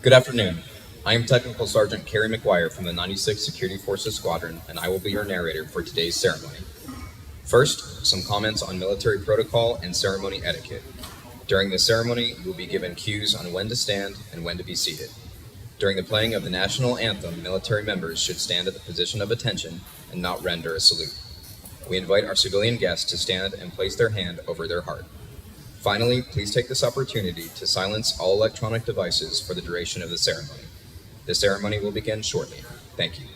Good afternoon. I am Technical Sergeant Kerry McGuire from the 96th Security Forces Squadron, and I will be your narrator for today's ceremony. First, some comments on military protocol and ceremony etiquette. During the ceremony, you will be given cues on when to stand and when to be seated. During the playing of the national anthem, military members should stand at the position of attention and not render a salute. We invite our civilian guests to stand and place their hand over their heart. Finally, please take this opportunity to silence all electronic devices for the duration of the ceremony. The ceremony will begin shortly. Thank you.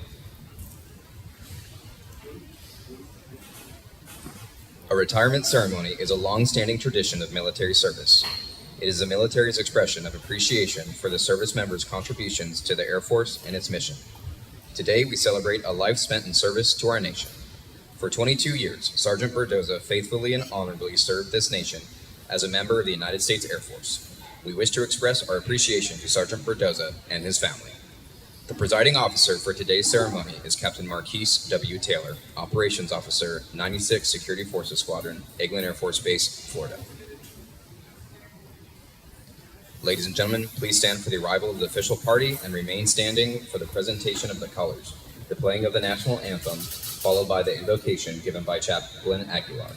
A retirement ceremony is a long-standing tradition of military service. It is the military's expression of appreciation for the service members' contributions to the Air Force and its mission. Today, we celebrate a life spent in service to our nation. For 22 years, Sergeant Berdoza faithfully and honorably served this nation as a member of the United States Air Force. We wish to express our appreciation to Sergeant Berdoza and his family. The presiding officer for today's ceremony is Captain Marquise W. Taylor, Operations Officer, 96th Security Forces Squadron, Eglin Air Force Base, Florida. Ladies and gentlemen, please stand for the arrival of the official party and remain standing for the presentation of the colors, the playing of the national anthem, followed by the invocation given by Chaplain Aguilar.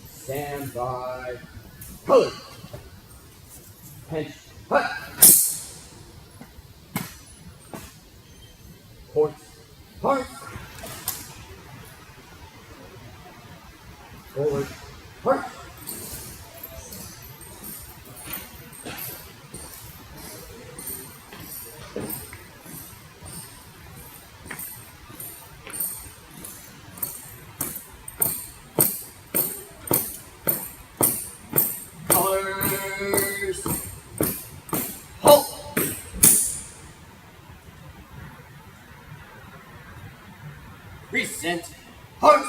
Stand by. Colors. Pinch. Hut. Horse. Horse. Forward. Horse. Colors. Halt. Recent. Horse.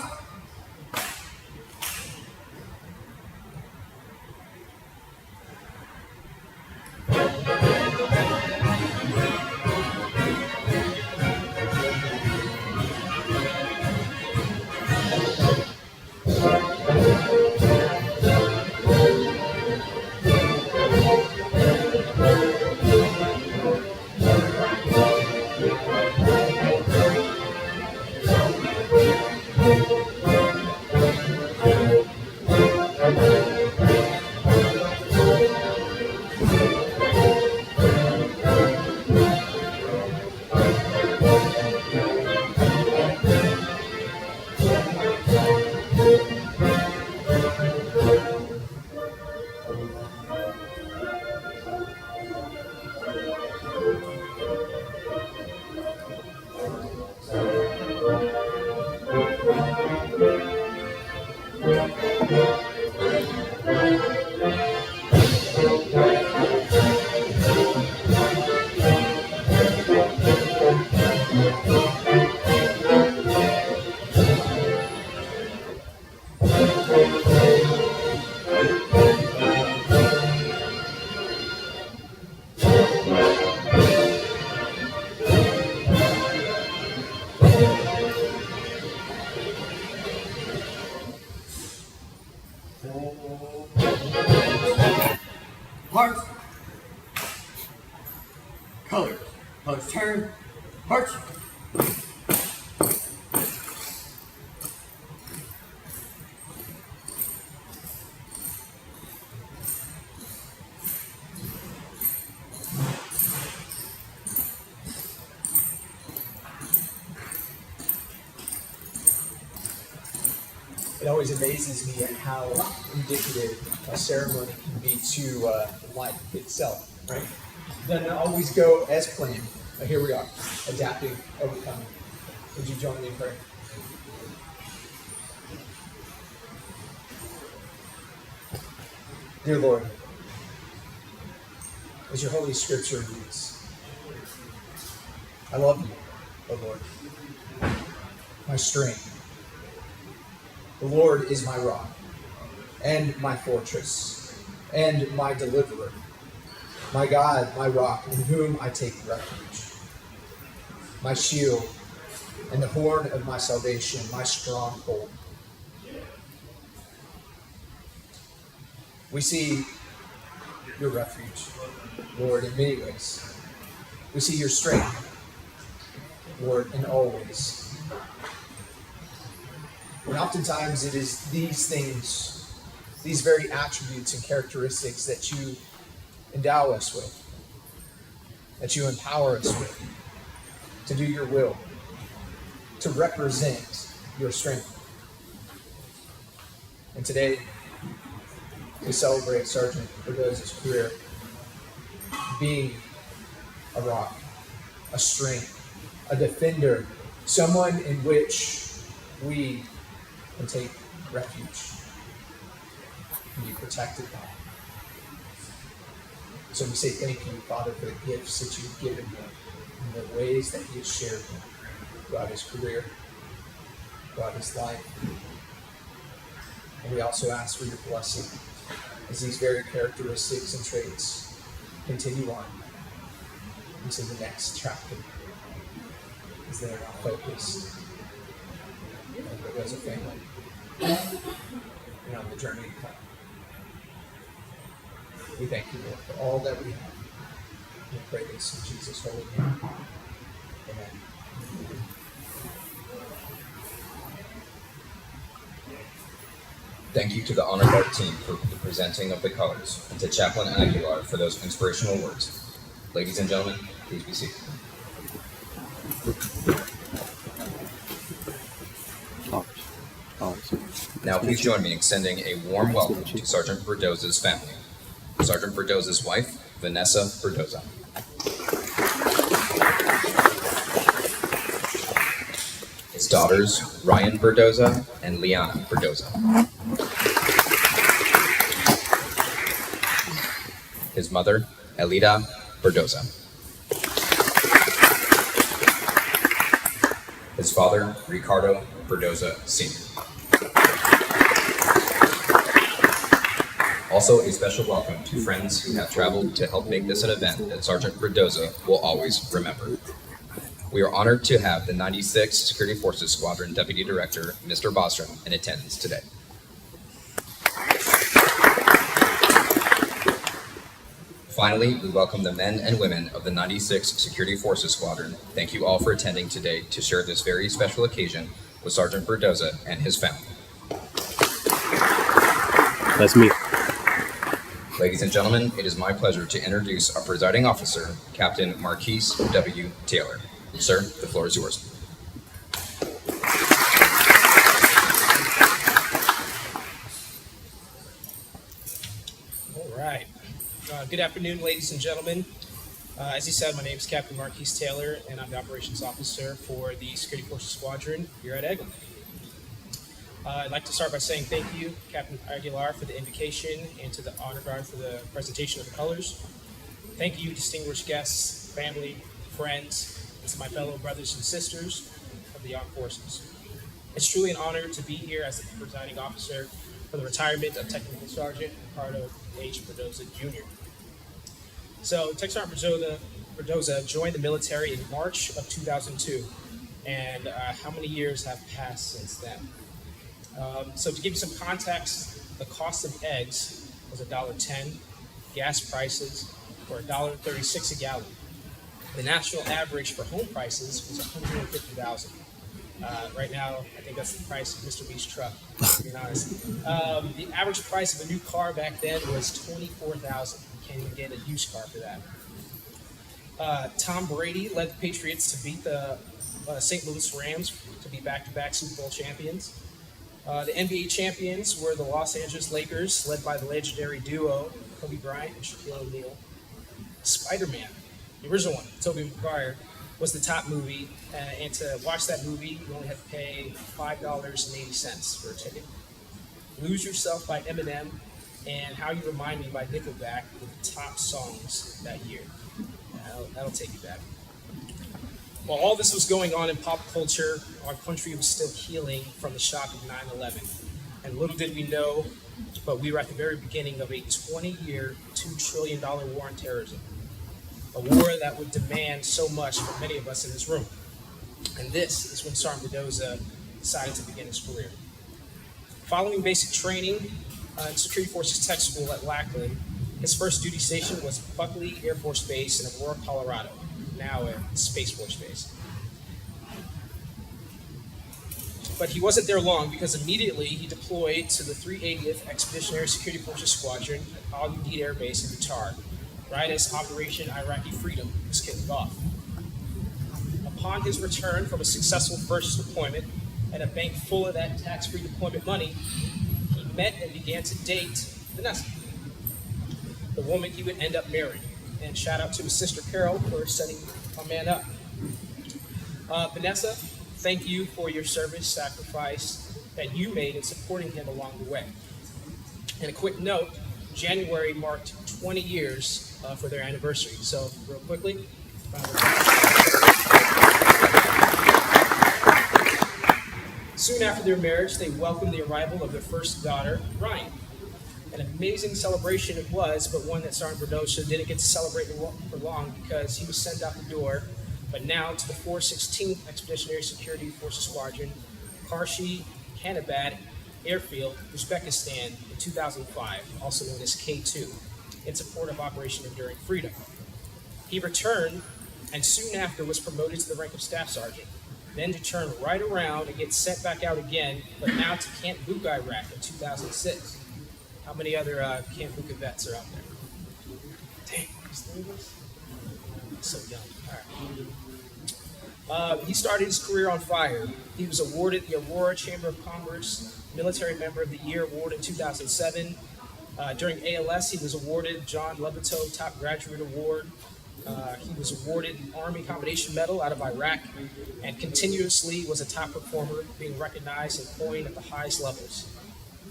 Heart. Colors. Colors turn. Heart. It always amazes me at how indicative a ceremony can be to life itself, right? Doesn't always go as planned, but here we are, adapting, overcoming. Would you join me in prayer? Dear Lord, as your Holy Scripture reads, I love you, O Lord, my strength. The Lord is my rock and my fortress and my deliverer, my God, my rock, in whom I take refuge, my shield and the horn of my salvation, my stronghold. We see your refuge, Lord, in many ways. We see your strength, Lord, in all ways. And oftentimes it is these things, these very attributes and characteristics that you endow us with, that you empower us with, to do your will, to represent your strength. And today, we celebrate Sergeant Berdoza's career being a rock, a strength, a defender, someone in which we can take refuge and be protected by. So we say thank you, Father, for the gifts that you've given him and the ways that he has shared them throughout his career, throughout his life. And we also ask for your blessing as these very characteristics and traits continue on into the next chapter, as they are now focused on the as a family and on the journey to come. We thank you, Lord, for all that we have. We pray this in Jesus' holy name. Amen. Thank you to the Honor Guard team for the presenting of the colors, and to Chaplain Aguilar for those inspirational words. Ladies and gentlemen, please be seated. Now please join me in extending a warm welcome to Sergeant Berdoza's family. Sergeant Berdoza's wife, Vanessa Berdoza. His daughters, Ryan Berdoza and Liana Berdoza. His mother, Elida Berdoza. His father, Ricardo Berdoza Sr. Also, a special welcome to friends who have traveled to help make this an event that Sergeant Berdoza will always remember. We are honored to have the 96th Security Forces Squadron Deputy Director, Mr. Bostrom, in attendance today. Finally, we welcome the men and women of the 96th Security Forces Squadron. Thank you all for attending today to share this very special occasion with Sergeant Berdoza and his family. That's me. Ladies and gentlemen, it is my pleasure to introduce our presiding officer, Captain Marquise W. Taylor. Sir, the floor is yours. All right. Good afternoon, ladies and gentlemen. As he said, my name is Captain Marquise Taylor, and I'm the operations officer for the Security Forces Squadron here at Eglin. I'd like to start by saying thank you, Captain Aguilar, for the invocation, and to the Honor Guard for the presentation of the colors. Thank you, distinguished guests, family, friends, and to my fellow brothers and sisters of the armed forces. It's truly an honor to be here as the presiding officer for the retirement of Technical Sergeant Ricardo H. Berdoza Jr. So, Tech Sergeant Berdoza joined the military in March of 2002, and how many years have passed since then? So to give you some context, the cost of eggs was $1.10. Gas prices were $1.36 a gallon. The national average for home prices was $150,000. Right now, I think that's the price of Mr. B's truck, to be honest. The average price of a new car back then was $24,000. You can't even get a used car for that. Tom Brady led the Patriots to beat the St. Louis Rams to be back-to-back Super Bowl champions. The NBA champions were the Los Angeles Lakers, led by the legendary duo Kobe Bryant and Shaquille O'Neal. Spider-Man, the original one, Tobey Maguire, was the top movie, and to watch that movie, you only had to pay $5.80 for a ticket. Lose Yourself by Eminem and How You Remind Me by Nickelback were the top songs that year. That'll take you back. While all this was going on in pop culture, our country was still healing from the shock of 9/11. And little did we know, but we were at the very beginning of a 20-year, $2 trillion war on terrorism. A war that would demand so much from many of us in this room. And this is when Sergeant Berdoza decided to begin his career. Following basic training in Security Forces Tech School at Lackland, his first duty station was Buckley Air Force Base in Aurora, Colorado, now a Space Force Base. But he wasn't there long because immediately he deployed to the 380th Expeditionary Security Forces Squadron at Al-Udeid Air Base in Qatar, right as Operation Iraqi Freedom was kicked off. Upon his return from a successful first deployment and a bank full of that tax-free deployment money, he met and began to date Vanessa, the woman he would end up marrying. And shout out to his sister Carol for setting my man up. Vanessa, thank you for your service, sacrifice that you made in supporting him along the way. And a quick note, January marked 20 years for their anniversary. So real quickly, soon after their marriage, they welcomed the arrival of their first daughter, Ryan. An amazing celebration it was, but one that Sergeant Berdoza didn't get to celebrate for long because he was sent out the door, but now to the 416th Expeditionary Security Forces Squadron, Karshi Kanabad Airfield, Uzbekistan in 2005, also known as K2, in support of Operation Enduring Freedom. He returned and soon after was promoted to the rank of Staff Sergeant, then to turn right around and get sent back out again, but now to Camp Buka, Iraq in 2006. How many other Camp Buka vets are out there? Dang, there's 3 of us? So young. All right. He started his career on fire. He was awarded the Aurora Chamber of Commerce Military Member of the Year Award in 2007. During ALS, he was awarded John Levittow Top Graduate Award. He was awarded the Army Combination Medal out of Iraq and continuously was a top performer, being recognized and coined at the highest levels,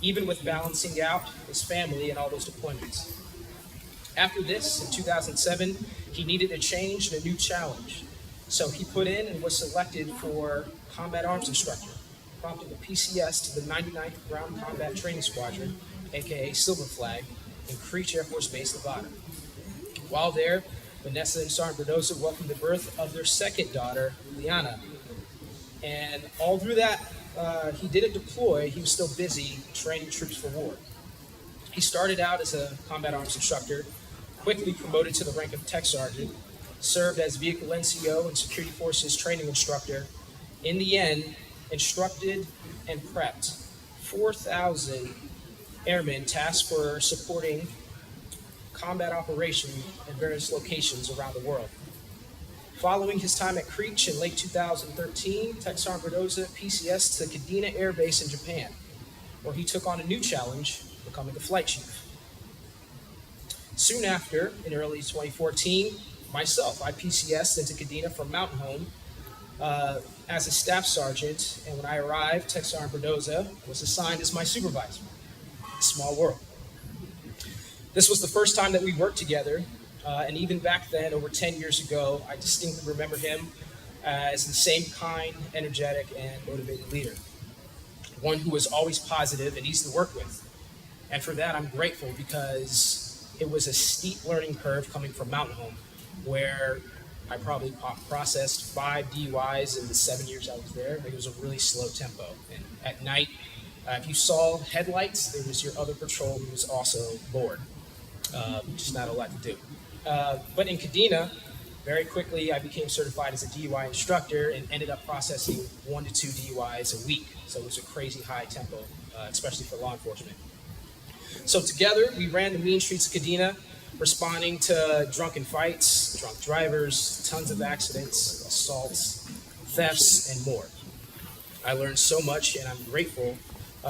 even with balancing out his family and all those deployments. After this, in 2007, he needed a change and a new challenge. So he put in and was selected for Combat Arms Instructor, prompting a PCS to the 99th Ground Combat Training Squadron, aka Silver Flag, in Creech Air Force Base, Nevada. While there, Vanessa and Sergeant Berdoza welcomed the birth of their second daughter, Liana. And all through that, he didn't deploy, he was still busy training troops for war. He started out as a combat arms instructor, quickly promoted to the rank of tech sergeant, served as vehicle NCO and security forces training instructor. In the end, instructed and prepped 4,000 airmen tasked for supporting combat operations in various locations around the world. Following his time at Creech in late 2013, Tech Sergeant Berdoza PCS to Kadena Air Base in Japan, where he took on a new challenge, becoming a flight chief. Soon after, in early 2014, myself, I PCS'd into Kadena from Mountain Home as a staff sergeant, and when I arrived, Tech Sergeant Berdoza was assigned as my supervisor. Small world. This was the first time that we worked together, and even back then, over 10 years ago, I distinctly remember him as the same kind, energetic, and motivated leader. One who was always positive and easy to work with. And for that, I'm grateful because it was a steep learning curve coming from Mountain Home, where I probably processed 5 DUIs in the 7 years I was there. It was a really slow tempo. And at night, if you saw headlights, there was your other patrol who was also bored. Just not a lot to do. But in Kadena, very quickly I became certified as a DUI instructor and ended up processing 1 to 2 DUIs a week. So it was a crazy high tempo, especially for law enforcement. So together, we ran the mean streets of Kadena, responding to drunken fights, drunk drivers, tons of accidents, assaults, thefts, and more. I learned so much, and I'm grateful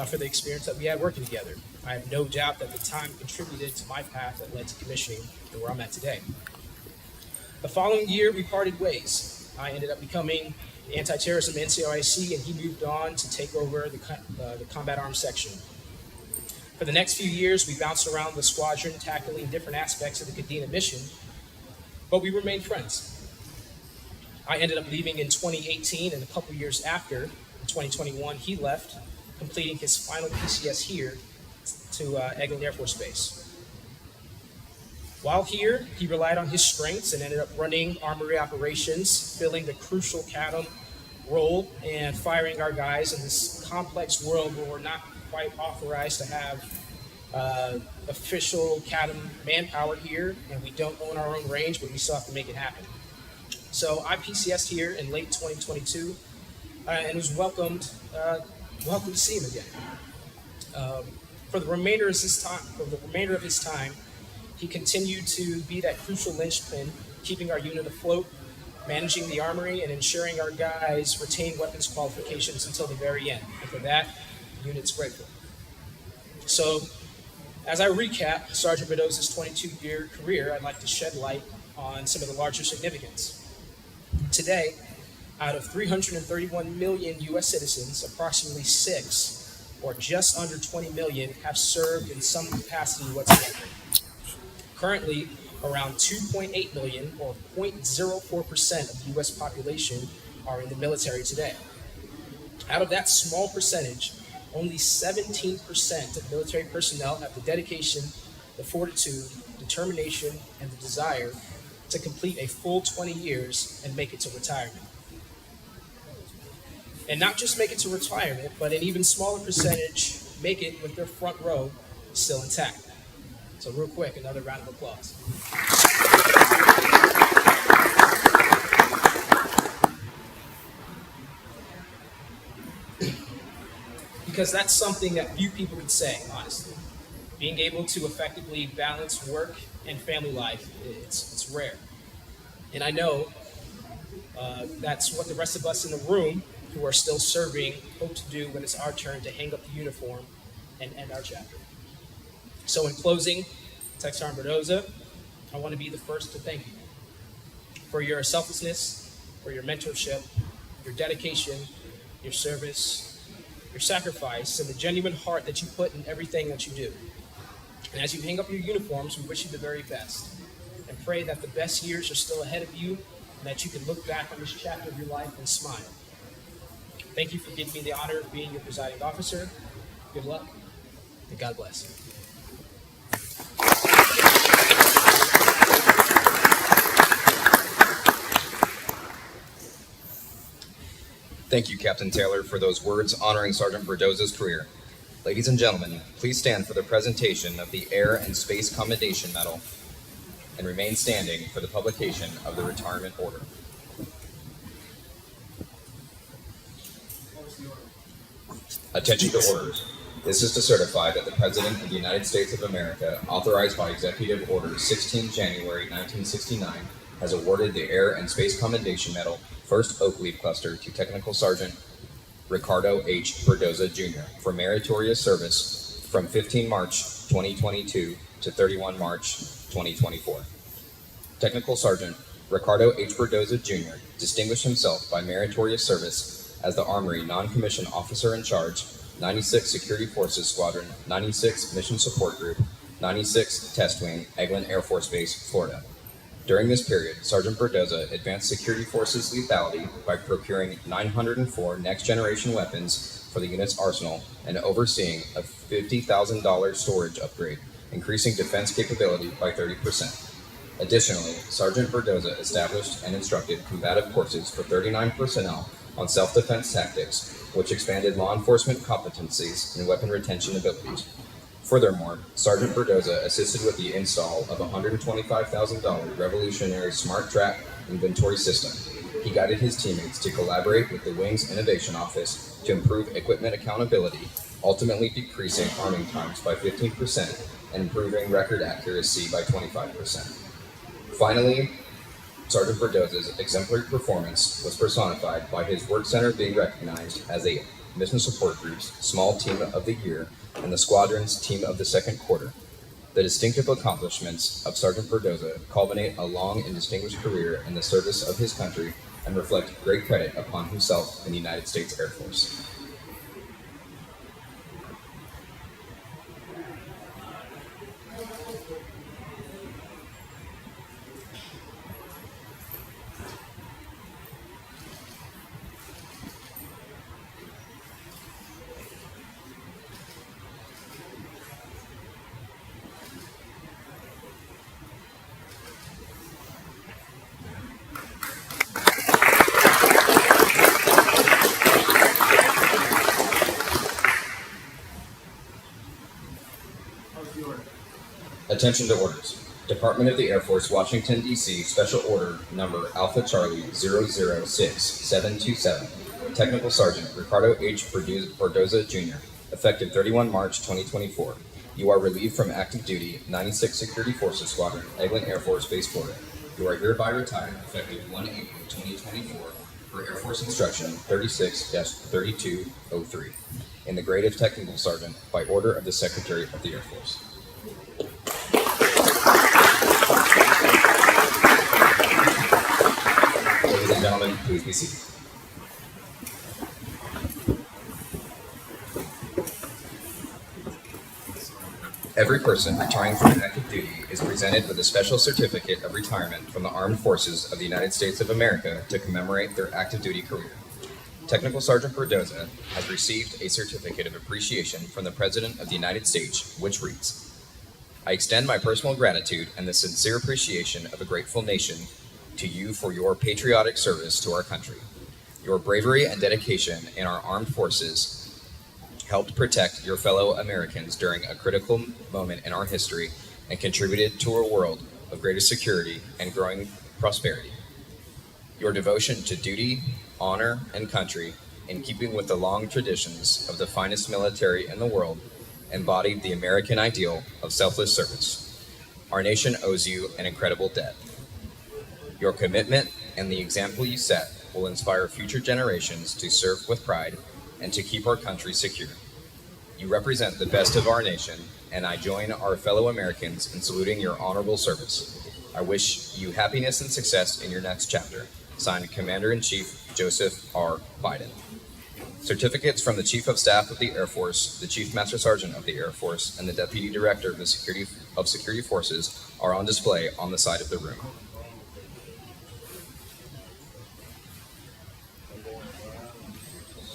for the experience that we had working together. I have no doubt that the time contributed to my path that led to commissioning and where I'm at today. The following year, we parted ways. I ended up becoming the anti-terrorism NCOIC, and he moved on to take over the combat arms section. For the next few years, we bounced around the squadron, tackling different aspects of the Kadena mission, but we remained friends. I ended up leaving in 2018, and a couple years after, in 2021, he left, completing his final PCS here to Eglin Air Force Base. While here, he relied on his strengths and ended up running armory operations, filling the crucial CADM role and firing our guys in this complex world where we're not quite authorized to have official CADM manpower here, and we don't own our own range, but we still have to make it happen. So I PCS'd here in late 2022 and was welcome to see him again. For the remainder of his time, he continued to be that crucial linchpin, keeping our unit afloat, managing the armory, and ensuring our guys retain weapons qualifications until the very end. And for that, the unit's grateful. So, as I recap Sergeant Berdoza's 22-year career, I'd like to shed light on some of the larger significance. Today, out of 331 million U.S. citizens, approximately 6, or just under 20 million, have served in some capacity whatsoever. Currently, around 2.8 million, or 0.04% of the U.S. population, are in the military today. Out of that small percentage, only 17% of military personnel have the dedication, the fortitude, determination, and the desire to complete a full 20 years and make it to retirement. And not just make it to retirement, but an even smaller percentage make it with their front row still intact. So real quick, another round of applause. Because that's something that few people can say, honestly. Being able to effectively balance work and family life, it's rare. And I know that's what the rest of us in the room who are still serving hope to do when it's our turn to hang up the uniform and end our chapter. So in closing, Tech Sergeant Berdoza, I want to be the first to thank you for your selflessness, for your mentorship, your dedication, your service, your sacrifice, and the genuine heart that you put in everything that you do. And as you hang up your uniforms, we wish you the very best and pray that the best years are still ahead of you and that you can look back on this chapter of your life and smile. Thank you for giving me the honor of being your presiding officer. Good luck, and God bless. Thank you, Captain Taylor, for those words honoring Sergeant Berdoza's career. Ladies and gentlemen, please stand for the presentation of the Air and Space Commendation Medal and remain standing for the publication of the retirement order. Attention to orders. This is to certify that the President of the United States of America, authorized by Executive Order 16 January 1969, has awarded the Air and Space Commendation Medal, 1st Oak Leaf Cluster, to Technical Sergeant Ricardo H. Berdoza, Jr. for meritorious service from 15 March 2022 to 31 March 2024. Technical Sergeant Ricardo H. Berdoza, Jr. distinguished himself by meritorious service as the Armory Non-Commissioned Officer in Charge, 96 Security Forces Squadron, 96 Mission Support Group, 96 Test Wing, Eglin Air Force Base, Florida. During this period, Sergeant Berdoza advanced Security Forces lethality by procuring 904 next-generation weapons for the unit's arsenal and overseeing a $50,000 storage upgrade, increasing defense capability by 30%. Additionally, Sergeant Berdoza established and instructed combative courses for 39 personnel on self-defense tactics, which expanded law enforcement competencies and weapon retention abilities. Furthermore, Sergeant Berdoza assisted with the install of a $125,000 revolutionary smart track inventory system. He guided his teammates to collaborate with the Wing's Innovation Office to improve equipment accountability, ultimately decreasing arming times by 15% and improving record accuracy by 25%. Finally, Sergeant Berdoza's exemplary performance was personified by his work center being recognized as a Mission Support Group's Small Team of the Year and the Squadron's Team of the Second Quarter. The distinctive accomplishments of Sergeant Berdoza culminate a long and distinguished career in the service of his country and reflect great credit upon himself and the United States Air Force. Attention to orders. Department of the Air Force, Washington, D.C., Special Order Number Alpha Charlie 006727. Technical Sergeant Ricardo H. Berdoza, Jr., effective 31 March 2024. You are relieved from active duty, 96 Security Forces Squadron, Eglin Air Force Base, Florida. You are hereby retired, effective 1 April 2024, for Air Force Instruction 36-3203, in the grade of Technical Sergeant, by order of the Secretary of the Air Force. Ladies and gentlemen, please be seated. Every person retiring from active duty is presented with a special certificate of retirement from the Armed Forces of the United States of America to commemorate their active duty career. Technical Sergeant Berdoza has received a certificate of appreciation from the President of the United States, which reads, I extend my personal gratitude and the sincere appreciation of a grateful nation to you for your patriotic service to our country. Your bravery and dedication in our armed forces helped protect your fellow Americans during a critical moment in our history and contributed to a world of greater security and growing prosperity. Your devotion to duty, honor, and country, in keeping with the long traditions of the finest military in the world, embodied the American ideal of selfless service. Our nation owes you an incredible debt. Your commitment and the example you set will inspire future generations to serve with pride and to keep our country secure. You represent the best of our nation, and I join our fellow Americans in saluting your honorable service. I wish you happiness and success in your next chapter. Signed, Commander-in-Chief Joseph R. Biden. Certificates from the Chief of Staff of the Air Force, the Chief Master Sergeant of the Air Force, and the Deputy Director of the Security Forces are on display on the side of the room.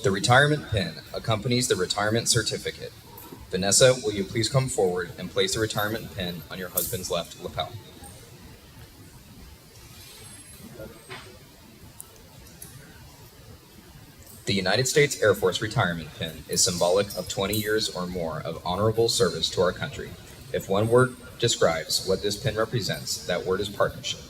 The retirement pin accompanies the retirement certificate. Vanessa, will you please come forward and place the retirement pin on your husband's left lapel? The United States Air Force retirement pin is symbolic of 20 years or more of honorable service to our country. If one word describes what this pin represents, that word is partnership.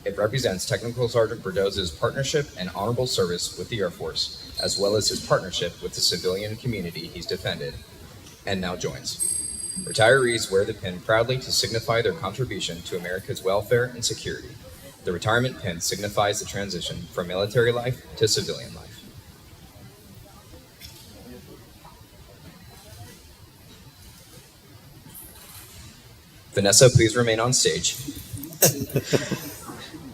It represents Technical Sergeant Berdoza's partnership and honorable service with the Air Force, as well as his partnership with the civilian community he's defended and now joins. Retirees wear the pin proudly to signify their contribution to America's welfare and security. The retirement pin signifies the transition from military life to civilian life. Vanessa, please remain on stage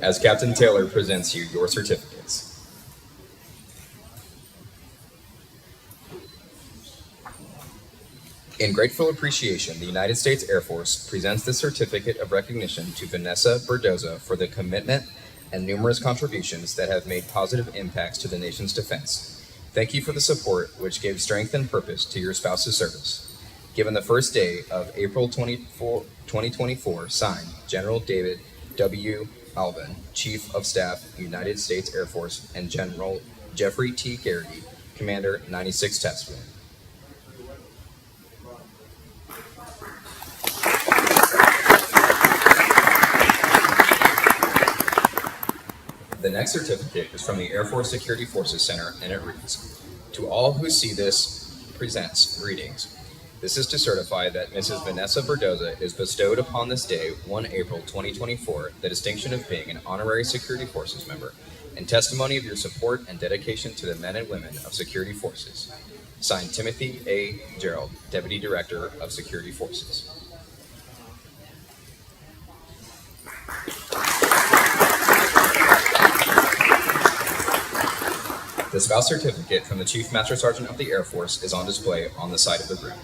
as Captain Taylor presents you your certificates. In grateful appreciation, the United States Air Force presents the certificate of recognition to Vanessa Berdoza for the commitment and numerous contributions that have made positive impacts to the nation's defense. Thank you for the support which gave strength and purpose to your spouse's service. Given the first day of April 2024, signed, General David W. Alvin, Chief of Staff, United States Air Force, and General Jeffrey T. Garrity, Commander, 96 Task Force. The next certificate is from the Air Force Security Forces Center, and it reads, To all who see this presents greetings. This is to certify that Mrs. Vanessa Berdoza is bestowed upon this day, 1 April 2024, the distinction of being an honorary Security Forces member. in testimony of your support and dedication to the men and women of security forces. Signed, Timothy A. Gerald, Deputy Director of Security Forces. The spouse certificate from the Chief Master Sergeant of the Air Force is on display on the side of the room.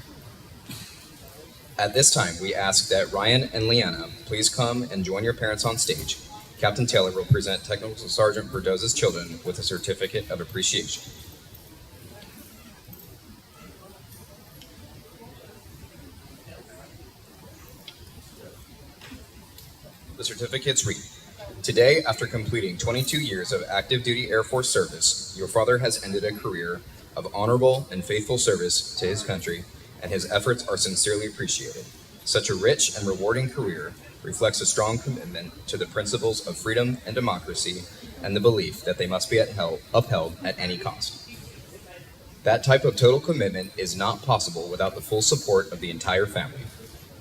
At this time, we ask that Ryan and Leanna please come and join your parents on stage. Captain Taylor will present Technical Sergeant Berdoza's children with a certificate of appreciation. The certificates read, "Today, after completing 22 years of active duty Air Force service, your father has ended a career of honorable and faithful service to his country, and his efforts are sincerely appreciated. Such a rich and rewarding career reflects a strong commitment to the principles of freedom and democracy and the belief that they must be upheld at any cost. That type of total commitment is not possible without the full support of the entire family.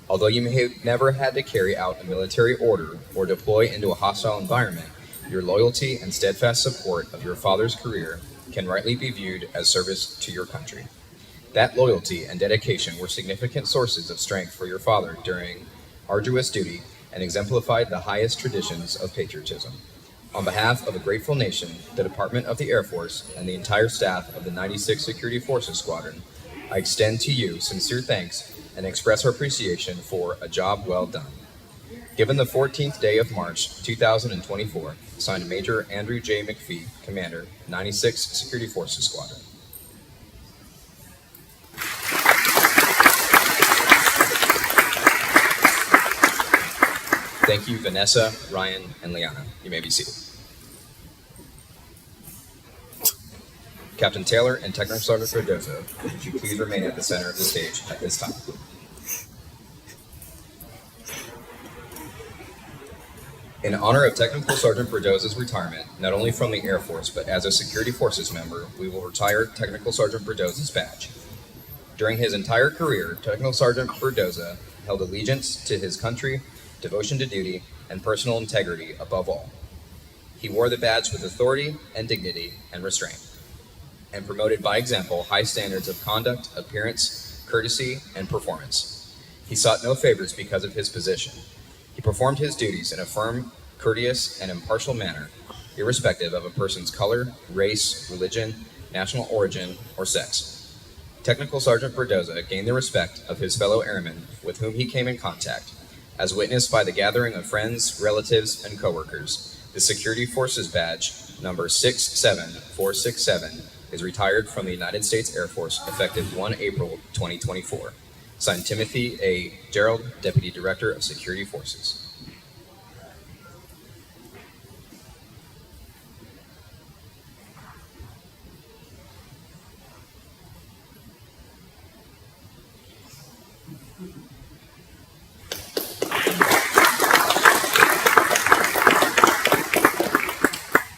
Although you may have never had to carry out a military order or deploy into a hostile environment, your loyalty and steadfast support of your father's career can rightly be viewed as service to your country. That loyalty and dedication were significant sources of strength for your father during arduous duty and exemplified the highest traditions of patriotism. On behalf of a grateful nation, the Department of the Air Force, and the entire staff of the 96th Security Forces Squadron, I extend to you sincere thanks and express our appreciation for a job well done. Given the 14th day of March 2024, signed Major Andrew J. McPhee, Commander, 96th Security Forces Squadron." Thank you, Vanessa, Ryan, and Liana. You may be seated. Captain Taylor and Technical Sergeant Berdoza, would you please remain at the center of the stage at this time? In honor of Technical Sergeant Berdoza's retirement, not only from the Air Force, but as a Security Forces member, we will retire Technical Sergeant Berdoza's badge. During his entire career, Technical Sergeant Berdoza held allegiance to his country, devotion to duty, and personal integrity above all. He wore the badge with authority and dignity and restraint, and promoted by example high standards of conduct, appearance, courtesy, and performance. He sought no favors because of his position. He performed his duties in a firm, courteous, and impartial manner, irrespective of a person's color, race, religion, national origin, or sex. Technical Sergeant Berdoza gained the respect of his fellow airmen with whom he came in contact, as witnessed by the gathering of friends, relatives, and coworkers. The Security Forces badge, number 67467, is retired from the United States Air Force effective 1 April 2024. Signed, Timothy A. Gerald, Deputy Director of Security Forces.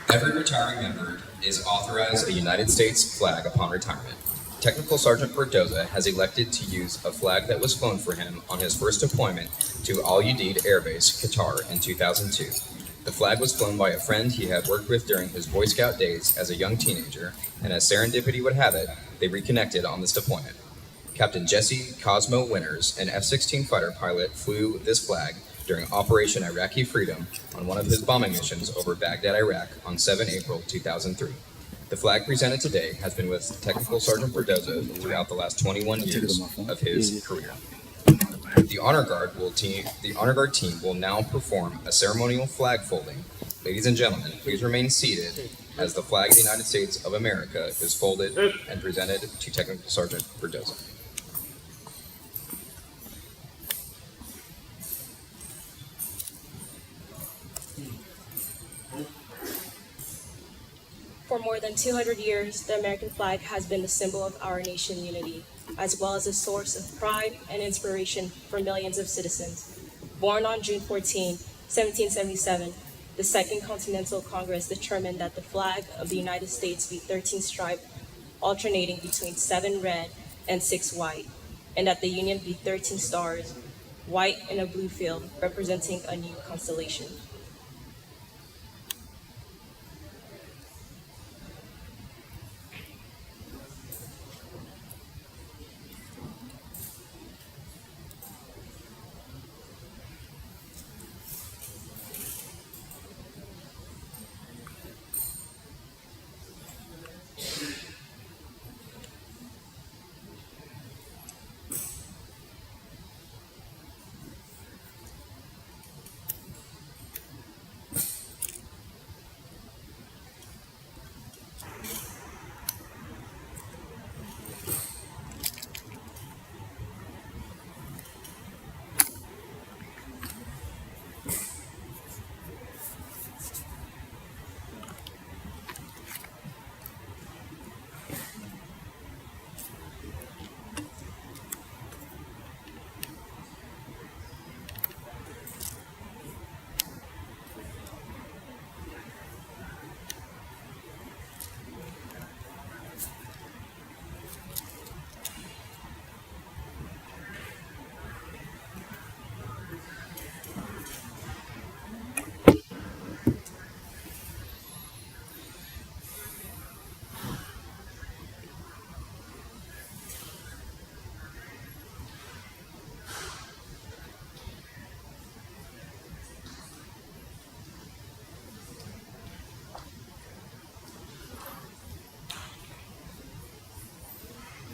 Every retiring member is authorized a United States flag upon retirement. Technical Sergeant Berdoza has elected to use a flag that was flown for him on his first deployment to Al Udeid Air Base, Qatar in 2002. The flag was flown by a friend he had worked with during his Boy Scout days as a young teenager, and as serendipity would have it, they reconnected on this deployment. Captain Jesse Cosmo Winters, an F-16 fighter pilot, flew this flag during Operation Iraqi Freedom on one of his bombing missions over Baghdad, Iraq on 7 April 2003. The flag presented today has been with Technical Sergeant Berdoza throughout the last 21 years of his career. The Honor Guard team will now perform a ceremonial flag folding. Ladies and gentlemen, please remain seated as the flag of the United States of America is folded and presented to Technical Sergeant Berdoza. For more than 200 years, the American flag has been the symbol of our nation's unity, as well as a source of pride and inspiration for millions of citizens. Born on June 14, 1777, the Second Continental Congress determined that the flag of the United States be 13 striped, alternating between 7 red and 6 white, and that the Union be 13 stars, white in a blue field, representing a new constellation.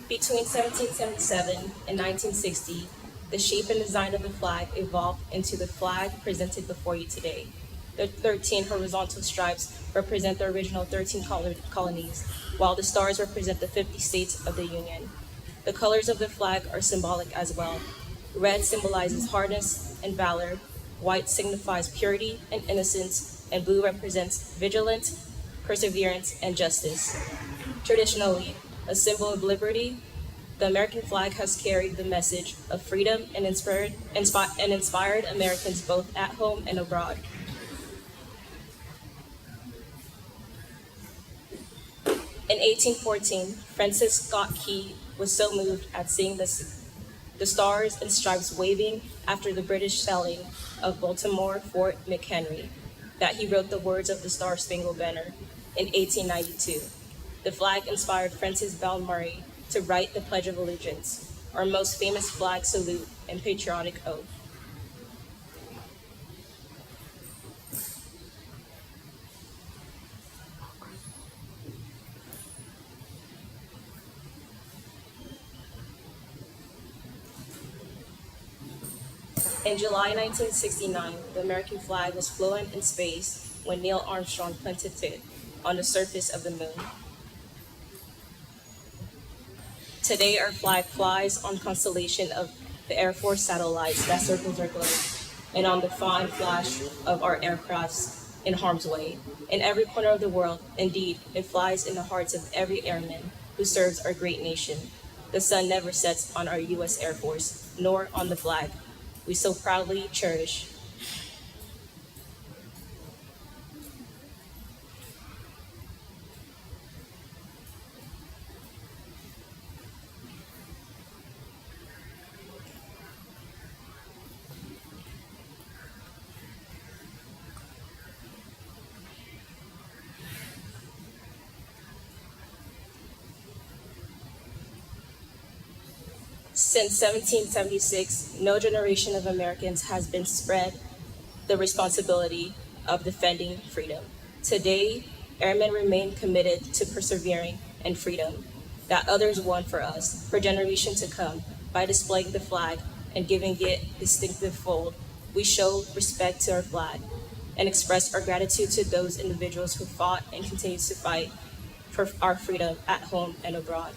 Between 1777 and 1960, the shape and design of the flag evolved into the flag presented before you today. The 13 horizontal stripes represent the original 13 colonies, while the stars represent the 50 states of the Union. The colors of the flag are symbolic as well. Red symbolizes hardness and valor, white signifies purity and innocence, and blue represents vigilance, perseverance, and justice. Traditionally, a symbol of liberty, the American flag has carried the message of freedom and inspired Americans both at home and abroad. In 1814, Francis Scott Key was so moved at seeing the stars and stripes waving after the British shelling of Baltimore Fort McHenry that he wrote the words of the Star Spangled Banner in 1892. The flag inspired Francis Bell Murray to write the Pledge of Allegiance, our most famous flag salute and patriotic oath. In July 1969, the American flag was flown in space when Neil Armstrong planted it on the surface of the moon. Today, our flag flies on constellation of the Air Force satellites that circles our globe, and on the fine flash of our aircrafts in harm's way. In every corner of the world, indeed, it flies in the hearts of every airman who serves our great nation. The sun never sets on our U.S. Air Force, nor on the flag we so proudly cherish. Since 1776, no generation of Americans has been spread the responsibility of defending freedom. Today, airmen remain committed to persevering in freedom that others won for us for generations to come. By displaying the flag and giving it distinctive fold, we show respect to our flag and express our gratitude to those individuals who fought and continue to fight for our freedom at home and abroad.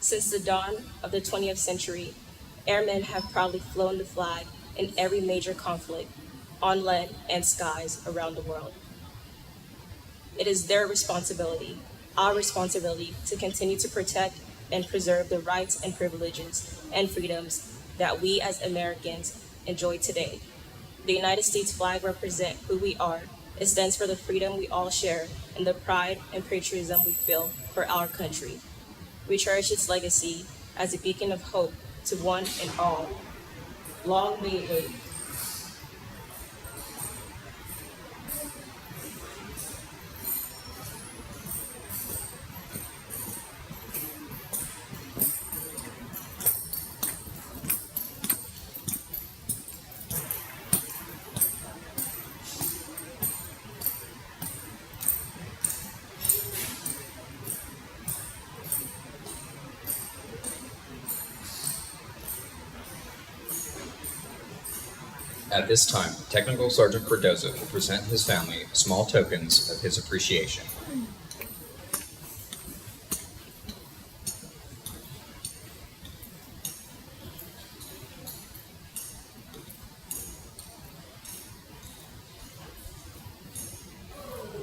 Since the dawn of the 20th century, airmen have proudly flown the flag in every major conflict on land and skies around the world. It is their responsibility, our responsibility, to continue to protect and preserve the rights and privileges and freedoms that we as Americans enjoy today. The United States flag represents who we are. It stands for the freedom we all share and the pride and patriotism we feel for our country. We cherish its legacy as a beacon of hope to one and all. Long may it live. At this time, Technical Sergeant Berdoza will present his family small tokens of his appreciation.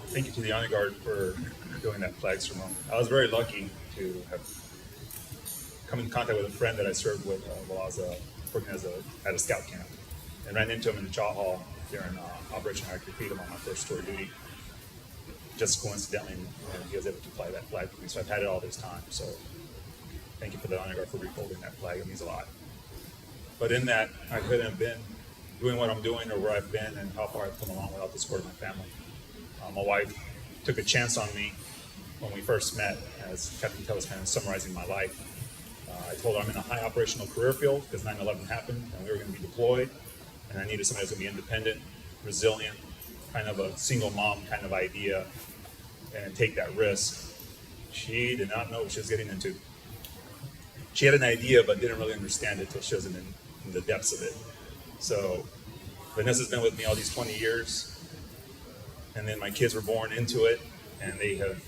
Thank you to the Honor Guard for doing that flag ceremony. I was very lucky to have come in contact with a friend that I served with while I was working at a scout camp, and ran into him in the chow hall during Operation Active Freedom on my first tour of duty. just coincidentally, he was able to fly that flag for me. So I've had it all this time. So thank you for the honor guard for refolding that flag. It means a lot. But in that, I couldn't have been doing what I'm doing or where I've been and how far I've come along without the support of my family. My wife took a chance on me when we first met, as Captain Taylor was kind of summarizing my life. I told her I'm in a high operational career field because 9/11 happened and we were going to be deployed, and I needed somebody that's going to be independent, resilient, kind of a single mom kind of idea, and take that risk. She did not know what she was getting into. She had an idea but didn't really understand it until she was in the depths of it. So Vanessa's been with me all these 20 years, and then my kids were born into it, and they have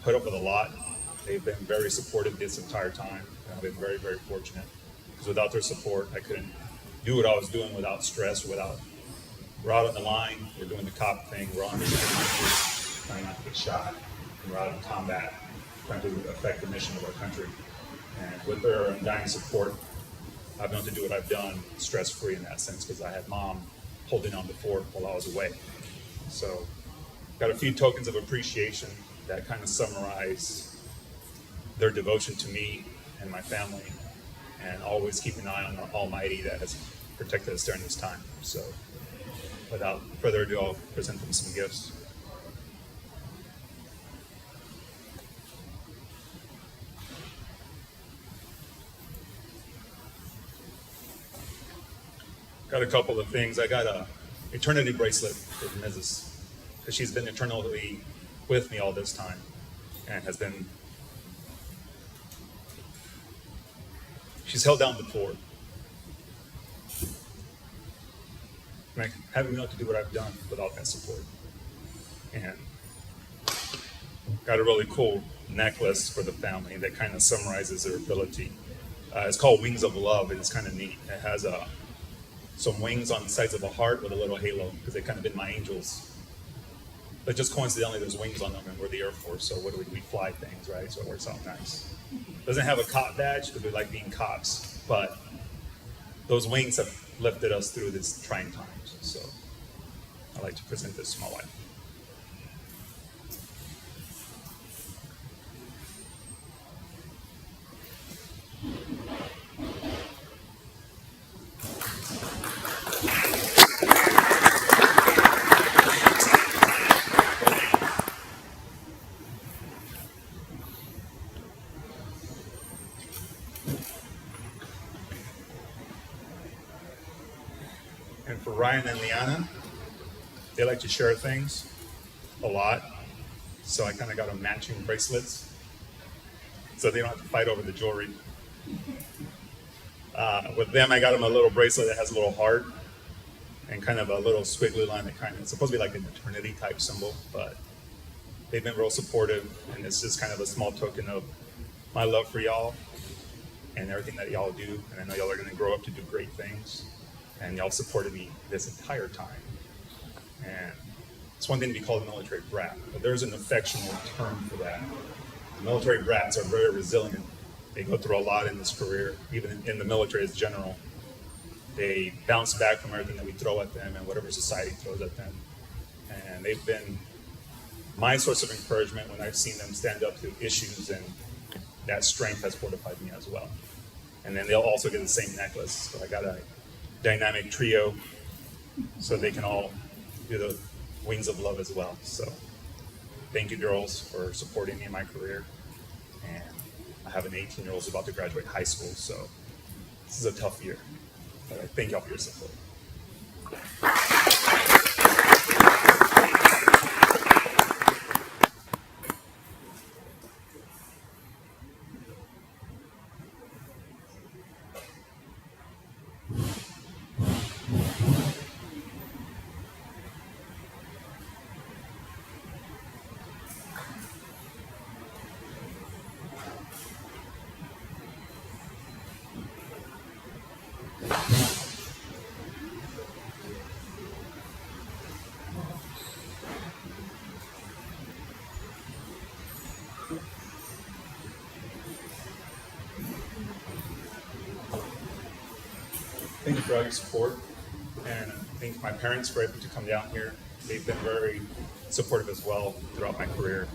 put up with a lot. They've been very supportive this entire time, and I've been very, very fortunate, because without their support, I couldn't do what I was doing without stress, we're out on the line, we're doing the cop thing, we're on the line, trying not to get shot, and we're out in combat, trying to affect the mission of our country. And with their undying support, I've been able to do what I've done stress-free in that sense, because I had mom holding on the fort while I was away. So, got a few tokens of appreciation that kind of summarize their devotion to me and my family, and always keep an eye on the Almighty that has protected us during this time. So, without further ado, I'll present them some gifts. Got a couple of things. I got a eternity bracelet for Mrs., because she's been eternally with me all this time, and she's held down the fort. And I haven't been able to do what I've done without that support. And got a really cool necklace for the family that kind of summarizes their ability. It's called Wings of Love, and it's kind of neat. It has some wings on the sides of a heart with a little halo, because they've kind of been my angels. But just coincidentally, there's wings on them, and we're the Air Force, so what do we fly things, right? So it works out nice. Doesn't have a cop badge, because we like being cops, but those wings have lifted us through these trying times. So I'd like to present this to my wife. And for Ryan and Liana, they like to share things a lot. So I kind of got them matching bracelets, so they don't have to fight over the jewelry. With them, I got them a little bracelet that has a little heart and kind of a little squiggly line that it's supposed to be like an eternity type symbol, but they've been real supportive, and it's just kind of a small token of my love for y'all and everything that y'all do. And I know y'all are going to grow up to do great things. And y'all supported me this entire time. And it's one thing to be called a military brat, but there's an affectionate term for that. The military brats are very resilient. They go through a lot in this career, even in the military as general. They bounce back from everything that we throw at them and whatever society throws at them. And they've been my source of encouragement when I've seen them stand up to issues, and that strength has fortified me as well. And then they'll also get the same necklace. So I got a dynamic trio, so they can all do the Wings of Love as well. So thank you, girls, for supporting me in my career. And I have an 18-year-old who's about to graduate high school, so this is a tough year. But I thank y'all for your support. Thank you for all your support, and thank my parents for able to come down here they've been very supportive as well throughout my career.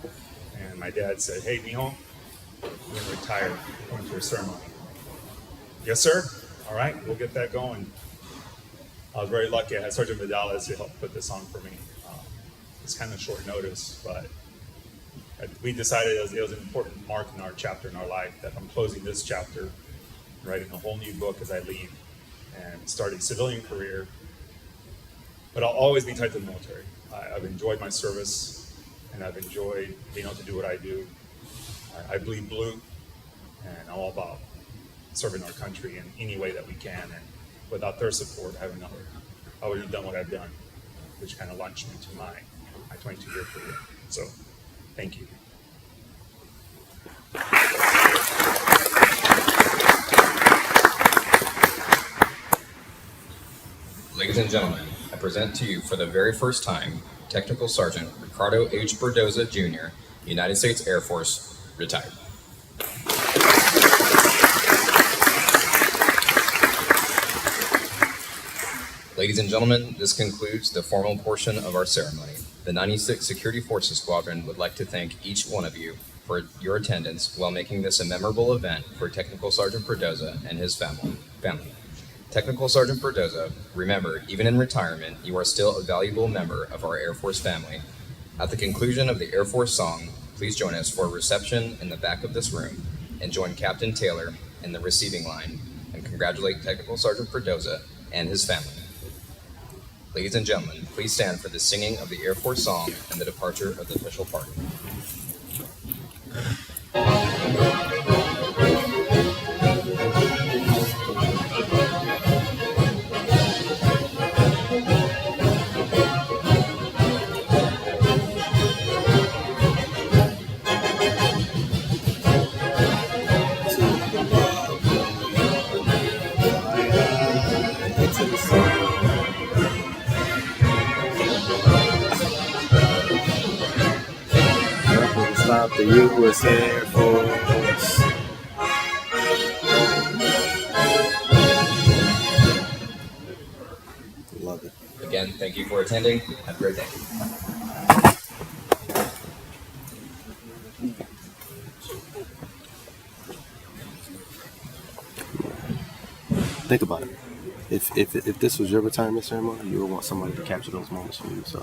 And my dad said, "Hey, mijo, you're going to retire. You're going to your ceremony." "Yes, sir. All right, we'll get that going." I was very lucky. I had Sergeant Vidales to help put this on for me. It's kind of short notice, but we decided it was an important mark in our chapter in our life that I'm closing this chapter, writing a whole new book as I leave, and starting a civilian career. But I'll always be tied to the military. I've enjoyed my service, and I've enjoyed being able to do what I do. I bleed blue, and I'm all about serving our country in any way that we can. And without their support, I would have done what I've done, which kind of launched me to my 22-year career. So, thank you. Ladies and gentlemen, I present to you for the very first time Technical Sergeant Ricardo H. Berdoza, Jr., United States Air Force, retired. Ladies and gentlemen, this concludes the formal portion of our ceremony. The 96th Security Forces Squadron would like to thank each one of you for your attendance while making this a memorable event for Technical Sergeant Berdoza and his family. Technical Sergeant Berdoza, remember, even in retirement, you are still a valuable member of our Air Force family. At the conclusion of the Air Force song, please join us for a reception in the back of this room and join Captain Taylor in the receiving line and congratulate Technical Sergeant Berdoza and his family. Ladies and gentlemen, please stand for the singing of the Air Force song and the departure of the official party. Stop the U.S. Air Force. Love it. Again, thank you for attending. Have a great day. Think about it. If this was your retirement ceremony, you would want somebody to capture those moments for you. So.